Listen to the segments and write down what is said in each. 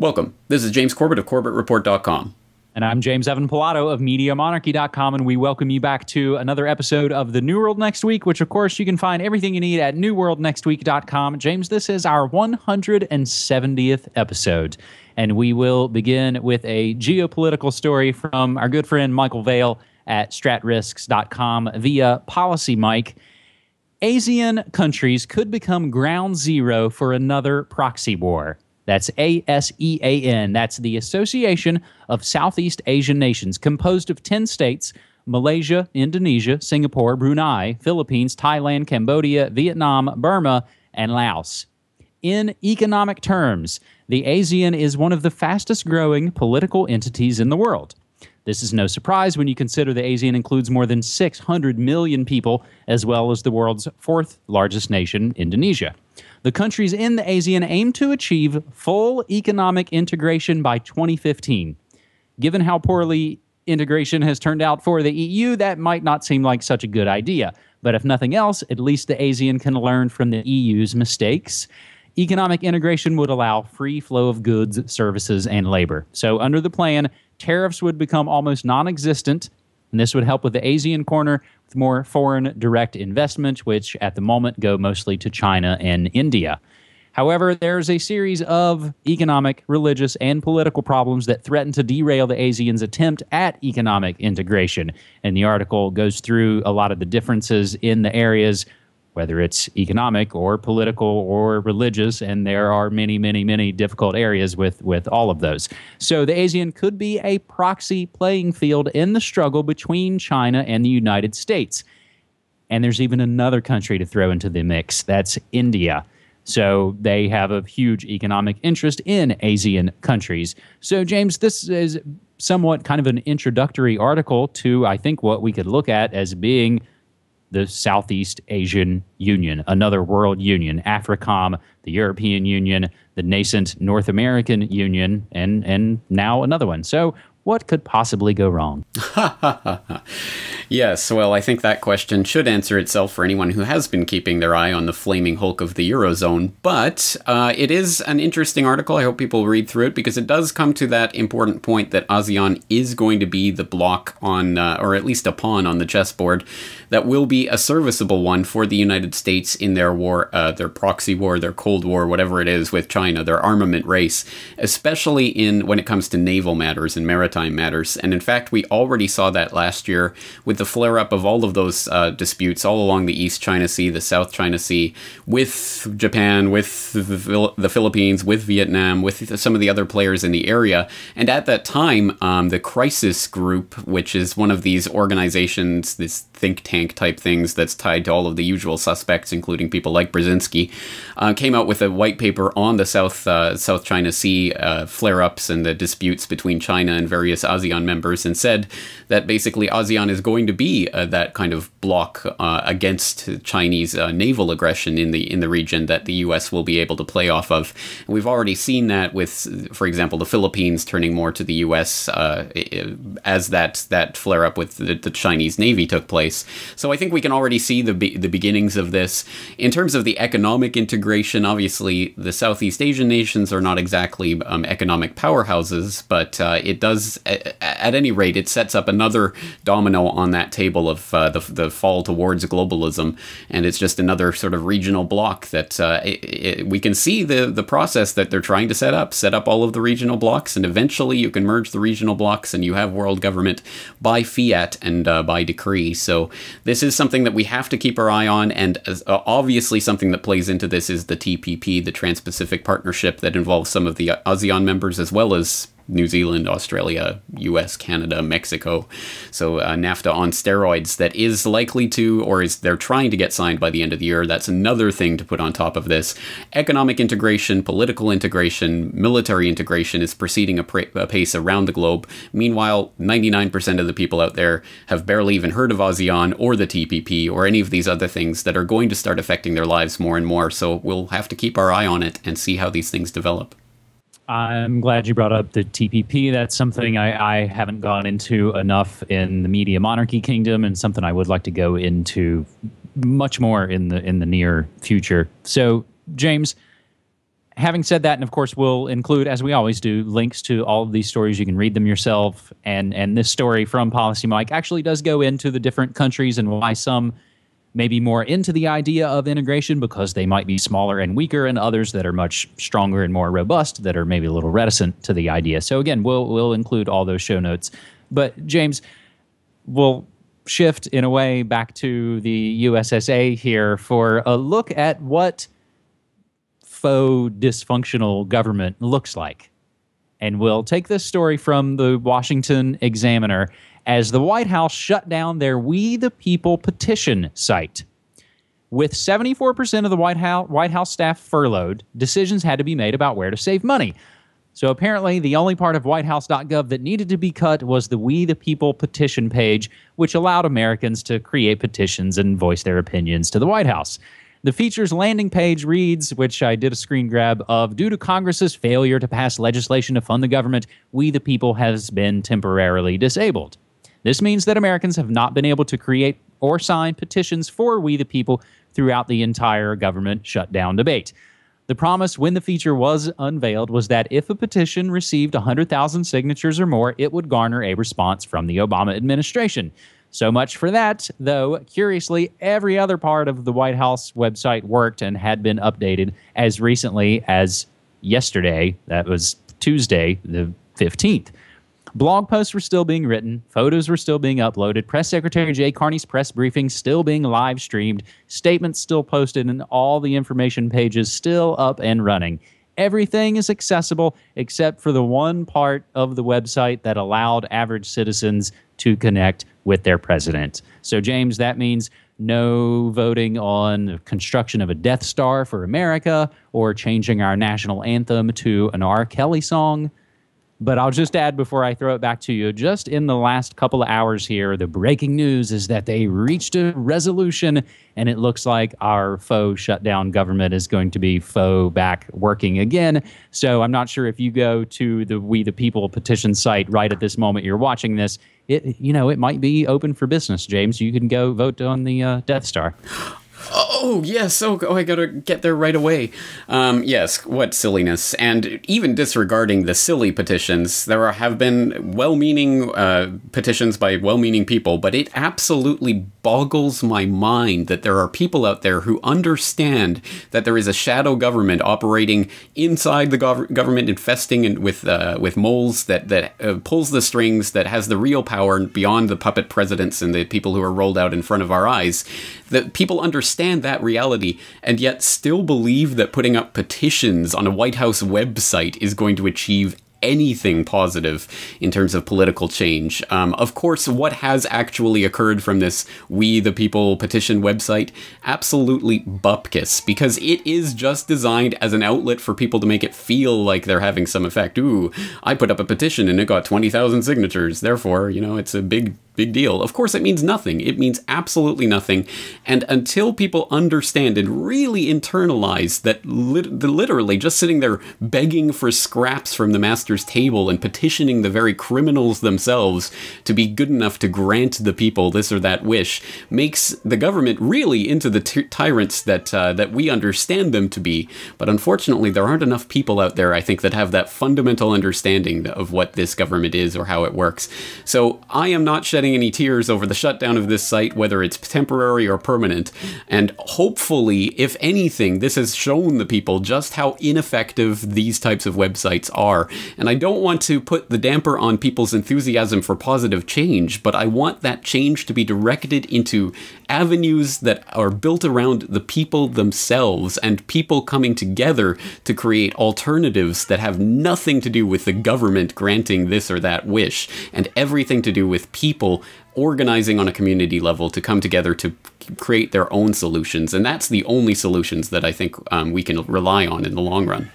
Welcome. This is James Corbett of CorbettReport.com. And I'm James Evan Pilato of MediaMonarchy.com, and we welcome you back to another episode of The New World Next Week, which, of course, you can find everything you need at NewWorldNextWeek.com. James, this is our 170th episode, and we will begin with a geopolitical story from our good friend Michael Vale at StratRisks.com via Policy Mike. ASEAN countries could become ground zero for another proxy war. That's ASEAN. That's the Association of Southeast Asian Nations, composed of 10 states: Malaysia, Indonesia, Singapore, Brunei, Philippines, Thailand, Cambodia, Vietnam, Burma, and Laos. In economic terms, the ASEAN is one of the fastest-growing political entities in the world. This is no surprise when you consider the ASEAN includes more than 600 million people, as well as the world's fourth largest nation, Indonesia. The countries in the ASEAN aim to achieve full economic integration by 2015. Given how poorly integration has turned out for the EU, that might not seem like such a good idea. But if nothing else, at least the ASEAN can learn from the EU's mistakes. Economic integration would allow free flow of goods, services, and labor. So under the plan, tariffs would become almost non-existent, and this would help with the ASEAN corner with more foreign direct investment, which at the moment go mostly to China and India. However, there's a series of economic, religious, and political problems that threaten to derail the ASEAN's attempt at economic integration. And the article goes through a lot of the differences in the areas, whether it's economic or political or religious, and there are many, many, many difficult areas with all of those. So the ASEAN could be a proxy playing field in the struggle between China and the United States. And there's even another country to throw into the mix. That's India. So they have a huge economic interest in ASEAN countries. So, James, this is somewhat kind of an introductory article to, I think, what we could look at as being the Southeast Asian Union, another world union, AFRICOM, the European Union, the nascent North American Union, and now another one. So what could possibly go wrong? Yes, well, I think that question should answer itself for anyone who has been keeping their eye on the flaming Hulk of the Eurozone. But it is an interesting article. I hope people read through it because it does come to that important point that ASEAN is going to be the block on, or at least a pawn on the chessboard, that will be a serviceable one for the United States in their war, their proxy war, their Cold War, whatever it is with China, their armament race, especially when it comes to naval matters and maritime matters. And in fact, we already saw that last year with the flare-up of all of those disputes all along the East China Sea, the South China Sea, with Japan, with the Philippines, with Vietnam, with some of the other players in the area. And at that time, the Crisis Group, which is one of these organizations, this think tank type things that's tied to all of the usual suspects, including people like Brzezinski, came out with a white paper on the South China Sea flare-ups and the disputes between China and various ASEAN members, and said that basically ASEAN is going to be that kind of block against Chinese naval aggression in the region that the U.S. will be able to play off of. And we've already seen that with, for example, the Philippines turning more to the U.S. As that flare-up with the Chinese Navy took place. So I think we can already see the beginnings of this. In terms of the economic integration, obviously the Southeast Asian nations are not exactly economic powerhouses, but it does, at any rate, it sets up another domino on that table of the fall towards globalism, and it's just another sort of regional bloc that we can see the process that they're trying to set up all of the regional blocks, and eventually you can merge the regional blocks and you have world government by fiat and by decree. So this is something that we have to keep our eye on, and obviously something that plays into this is the TPP, the Trans-Pacific Partnership, that involves some of the ASEAN members as well as New Zealand, Australia, US, Canada, Mexico. So NAFTA on steroids that is likely to, or is they're trying to get signed by the end of the year. That's another thing to put on top of this. Economic integration, political integration, military integration is proceeding apace around the globe. Meanwhile, 99% of the people out there have barely even heard of ASEAN or the TPP or any of these other things that are going to start affecting their lives more and more. So we'll have to keep our eye on it and see how these things develop. I'm glad you brought up the TPP. That's something I haven't gone into enough in the media monarchy kingdom, and something I would like to go into much more in the near future. So, James, Having said that, and of course we'll include, as we always do, links to all of these stories. You can read them yourself. And this story from Policy Mike actually does go into the different countries and why some may be more into the idea of integration because they might be smaller and weaker, and others that are much stronger and more robust that are maybe a little reticent to the idea. So again, we'll include all those show notes. But James, we'll shift in a way back to the USSA here for a look at what faux dysfunctional government looks like. And we'll take this story from the Washington Examiner as the White House shut down their We the People petition site. With 74% of the White House staff furloughed, decisions had to be made about where to save money. So apparently the only part of whitehouse.gov that needed to be cut was the We the People petition page, which allowed Americans to create petitions and voice their opinions to the White House. The feature's landing page reads, which I did a screen grab of, due to Congress's failure to pass legislation to fund the government, We the People has been temporarily disabled. This means that Americans have not been able to create or sign petitions for We the People throughout the entire government shutdown debate. The promise when the feature was unveiled was that if a petition received 100,000 signatures or more, it would garner a response from the Obama administration. So much for that, though. Curiously, every other part of the White House website worked and had been updated as recently as yesterday. That was Tuesday, the 15th. Blog posts were still being written, photos were still being uploaded, Press Secretary Jay Carney's press briefing still being live streamed, statements still posted, and all the information pages still up and running. Everything is accessible except for the one part of the website that allowed average citizens to connect with their president. So, James, that means no voting on the construction of a Death Star for America or changing our national anthem to an R. Kelly song. But I'll just add before I throw it back to you, just in the last couple of hours here, the breaking news is that they reached a resolution, and it looks like our faux shutdown government is going to be faux back working again. So I'm not sure if you go to the We the People petition site right at this moment you're watching this, it might be open for business, James. You can go vote on the Death Star. Oh, yes. Oh, I gotta get there right away. Yes, what silliness. And even disregarding the silly petitions, there have been well-meaning petitions by well-meaning people, but it absolutely boggles my mind that there are people out there who understand that there is a shadow government operating inside the government, infesting with moles that pulls the strings, that has the real power beyond the puppet presidents and the people who are rolled out in front of our eyes. That people understand that reality and yet still believe that putting up petitions on a White House website is going to achieve anything positive in terms of political change. Of course, what has actually occurred from this We the People petition website? Absolutely bupkis, because it is just designed as an outlet for people to make it feel like they're having some effect. Ooh, I put up a petition and it got 20,000 signatures. Therefore, it's a big deal. Of course, it means nothing. It means absolutely nothing. And until people understand and really internalize that literally just sitting there begging for scraps from the master's table and petitioning the very criminals themselves to be good enough to grant the people this or that wish makes the government really into the tyrants that we understand them to be. But unfortunately, there aren't enough people out there, I think, that have that fundamental understanding of what this government is or how it works. So I am not shedding any tears over the shutdown of this site, whether it's temporary or permanent. And hopefully, if anything, this has shown the people just how ineffective these types of websites are. And I don't want to put the damper on people's enthusiasm for positive change, but I want that change to be directed into avenues that are built around the people themselves and people coming together to create alternatives that have nothing to do with the government granting this or that wish and everything to do with people organizing on a community level to come together to create their own solutions. And that's the only solutions that I think we can rely on in the long run.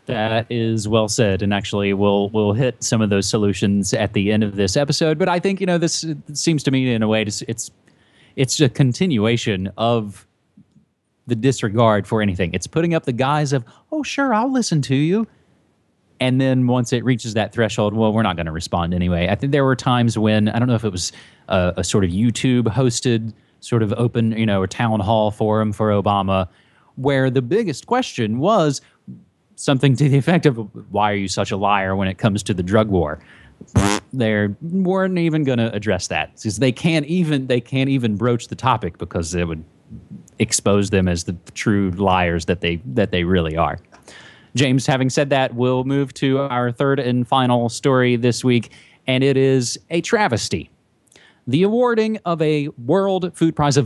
That is well said, and actually we'll hit some of those solutions at the end of this episode. But I think this seems to me in a way it's a continuation of the disregard for anything. It's putting up the guise of, oh sure, I'll listen to you, and then once it reaches that threshold, well, we're not going to respond anyway. I think there were times when, I don't know if it was a sort of YouTube hosted sort of open, a town hall forum for Obama, where the biggest question was, something to the effect of, why are you such a liar when it comes to the drug war? They weren't even going to address that, because they can't even broach the topic, because it would expose them as the true liars that they really are. James, having said that, we'll move to our third and final story this week, and it is a travesty. The awarding of the World Food Prize,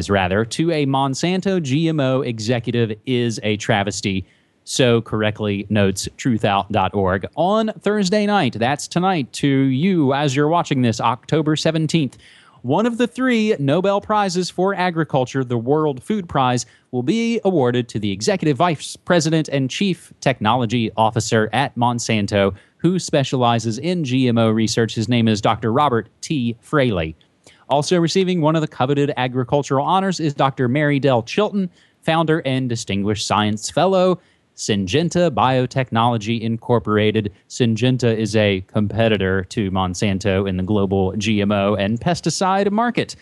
rather, to a Monsanto GMO executive is a travesty. So correctly notes truthout.org. On Thursday night, that's tonight to you as you're watching this, October 17th, one of the 3 Nobel Prizes for Agriculture, the World Food Prize, will be awarded to the Executive Vice President and Chief Technology Officer at Monsanto, who specializes in GMO research. His name is Dr. Robert T. Fraley. Also receiving one of the coveted agricultural honors is Dr. Mary Dell Chilton, founder and Distinguished Science Fellow, Syngenta Biotechnology Incorporated. Syngenta is a competitor to Monsanto in the global GMO and pesticide market.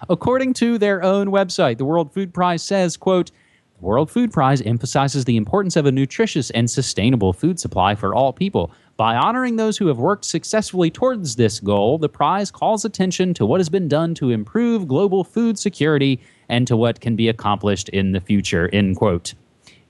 According to their own website, the World Food Prize says, quote, "The World Food Prize emphasizes the importance of a nutritious and sustainable food supply for all people. By honoring those who have worked successfully towards this goal, the prize calls attention to what has been done to improve global food security and to what can be accomplished in the future," end quote.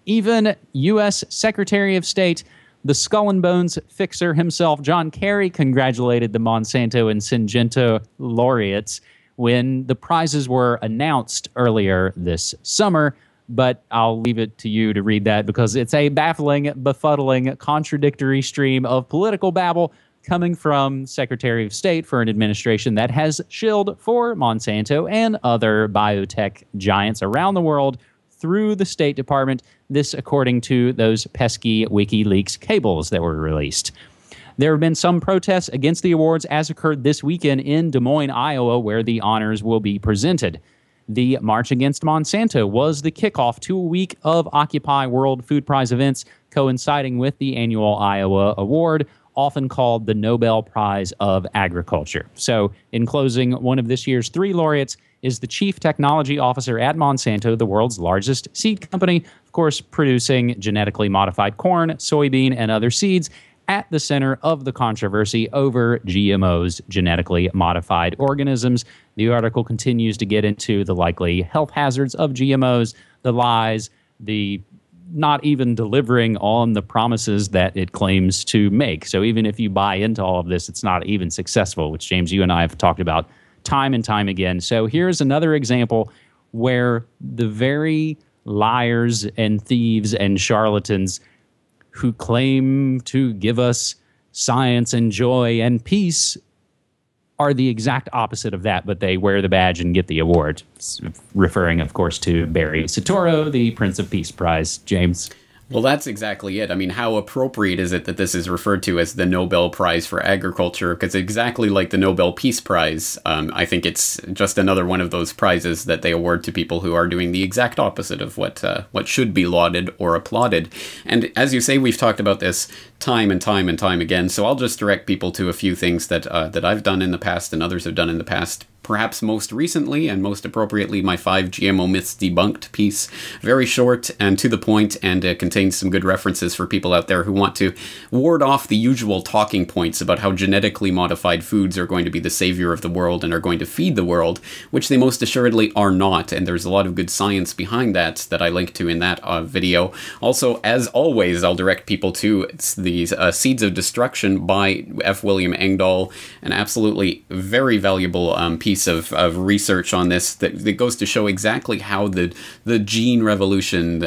Even U.S. Secretary of State, the skull and bones fixer himself, John Kerry, congratulated the Monsanto and Syngenta laureates when the prizes were announced earlier this summer. But I'll leave it to you to read that, because it's a baffling, befuddling, contradictory stream of political babble coming from Secretary of State for an administration that has shilled for Monsanto and other biotech giants around the world through the State Department. This according to those pesky WikiLeaks cables that were released. There have been some protests against the awards, as occurred this weekend in Des Moines, Iowa, where the honors will be presented. The March Against Monsanto was the kickoff to a week of Occupy World Food Prize events, coinciding with the annual Iowa Award, often called the Nobel Prize of Agriculture. So, in closing, one of this year's 3 laureates is the Chief Technology Officer at Monsanto, the world's largest seed company, of course, producing genetically modified corn, soybean, and other seeds, at the center of the controversy over GMOs, genetically modified organisms. The article continues to get into the likely health hazards of GMOs, the lies, the not even delivering on the promises that it claims to make. So even if you buy into all of this, it's not even successful, which, James, you and I have talked about time and time again. So here's another example where the very liars and thieves and charlatans who claim to give us science and joy and peace are the exact opposite of that, but they wear the badge and get the award. Referring, of course, to Barry Soetoro, the Prince of Peace Prize. James? Well, that's exactly it. I mean, how appropriate is it that this is referred to as the Nobel Prize for Agriculture? Because exactly like the Nobel Peace Prize, I think it's just another one of those prizes that they award to people who are doing the exact opposite of what should be lauded or applauded. And as you say, we've talked about this time and time and time again, so I'll just direct people to a few things that I've done in the past and others have done in the past. Perhaps most recently and most appropriately, my 5 GMO Myths Debunked piece. Very short and to the point, and it contains some good references for people out there who want to ward off the usual talking points about how genetically modified foods are going to be the savior of the world and are going to feed the world, which they most assuredly are not, and there's a lot of good science behind that I link to in that video. Also, as always, I'll direct people to these Seeds of Destruction by F. William Engdahl, an absolutely very valuable piece of research on this that goes to show exactly how the gene revolution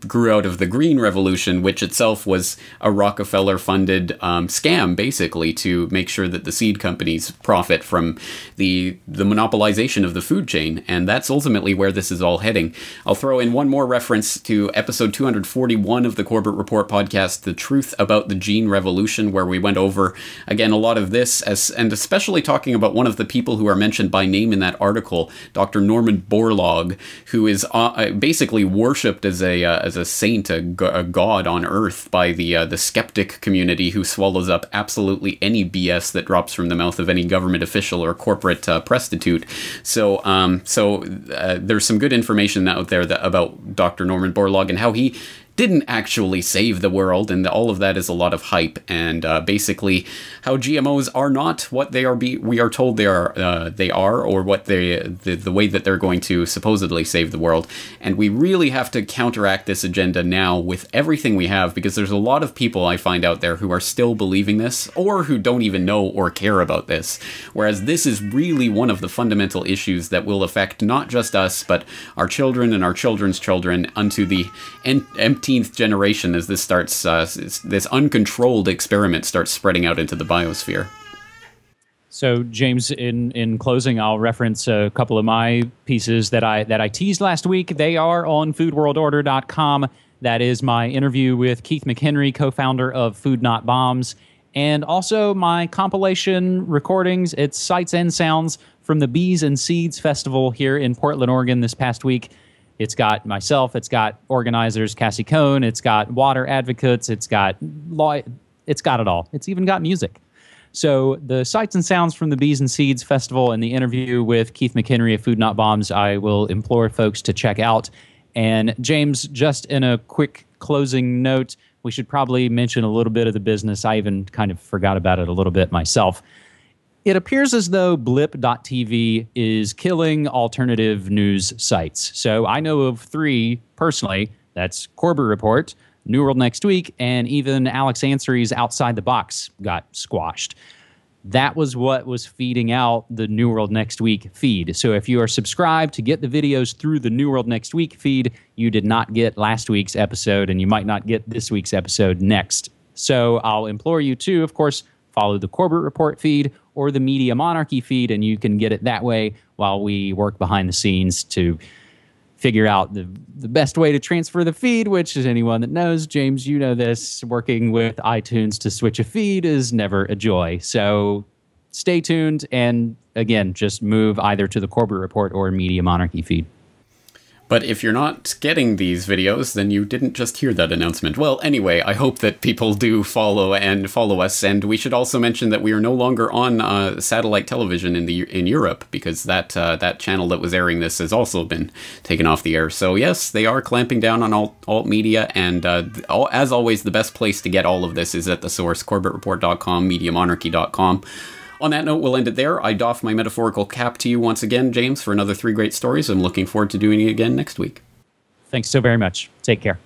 grew out of the green revolution, which itself was a Rockefeller-funded scam, basically, to make sure that the seed companies profit from the monopolization of the food chain, and that's ultimately where this is all heading. I'll throw in one more reference to episode 241 of the Corbett Report podcast, The Truth About the Gene Revolution, where we went over, again, a lot of this, and especially talking about one of the people who are mentioned by name in that article, Dr. Norman Borlaug, who is basically worshipped as a saint, a god on Earth by the skeptic community, who swallows up absolutely any BS that drops from the mouth of any government official or corporate prostitute. So there's some good information out there about Dr. Norman Borlaug and how he didn't actually save the world, and all of that is a lot of hype, and basically how GMOs are not what they are. We are told they are, or what the way that they're going to supposedly save the world, and we really have to counteract this agenda now with everything we have, because there's a lot of people I find out there who are still believing this, or who don't even know or care about this. Whereas this is really one of the fundamental issues that will affect not just us, but our children and our children's children unto the th generation as this starts, this uncontrolled experiment starts spreading out into the biosphere. So, James, in closing, I'll reference a couple of my pieces that I teased last week. They are on foodworldorder.com. That is my interview with Keith McHenry, co-founder of Food Not Bombs, and also my compilation recordings. It's Sights and Sounds from the Bees and Seeds Festival here in Portland, Oregon this past week. It's got myself, it's got organizers Cassie Cohn, it's got water advocates, it's got it all. It's even got music. So the Sights and Sounds from the Bees and Seeds Festival and the interview with Keith McHenry of Food Not Bombs, I will implore folks to check out. And James, just in a quick closing note, we should probably mention a little bit of the business. I even kind of forgot about it a little bit myself. It appears as though blip.tv is killing alternative news sites. So I know of 3 personally. That's Corbett Report, New World Next Week, and even Alex Ansari's Outside the Box got squashed. That was what was feeding out the New World Next Week feed. So if you are subscribed to get the videos through the New World Next Week feed, you did not get last week's episode, and you might not get this week's episode next. So I'll implore you to, of course, follow the Corbett Report feed or the Media Monarchy feed, and you can get it that way while we work behind the scenes to figure out the best way to transfer the feed, which is anyone that knows, James, you know this, working with iTunes to switch a feed is never a joy. So stay tuned, and again, just move either to the Corbett Report or Media Monarchy feed. But if you're not getting these videos, then you didn't just hear that announcement. Well, anyway, I hope that people do follow us, and we should also mention that we are no longer on satellite television in Europe, because that channel that was airing this has also been taken off the air. So yes, they are clamping down on alt media, and as always, the best place to get all of this is at the source, CorbettReport.com, MediaMonarchy.com. On that note, we'll end it there. I doff my metaphorical cap to you once again, James, for another 3 great stories. I'm looking forward to doing it again next week. Thanks so very much. Take care.